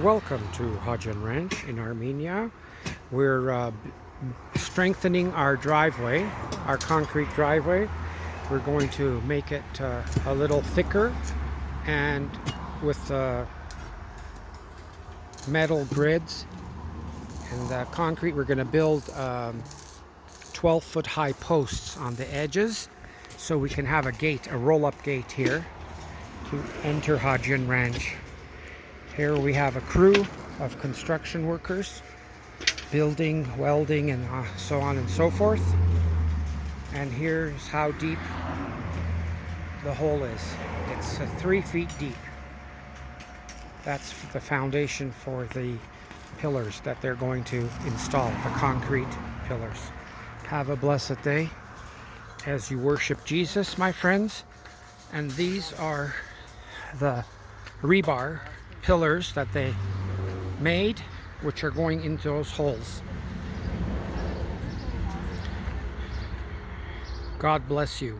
Welcome to Hajian Ranch in Armenia. We're strengthening our driveway, our concrete driveway. We're going to make it a little thicker and with metal grids and concrete. We're going to build 12-foot high posts on the edges so we can have a gate, a roll-up gate here to enter Hajian Ranch. Here we have a crew of construction workers building, welding, and so on and so forth. And here's how deep the hole is. It's 3 feet deep. That's the foundation for the pillars that they're going to install, the concrete pillars. Have a blessed day as you worship Jesus, my friends. And these are the rebar pillars that they made, which are going into those holes. God bless you.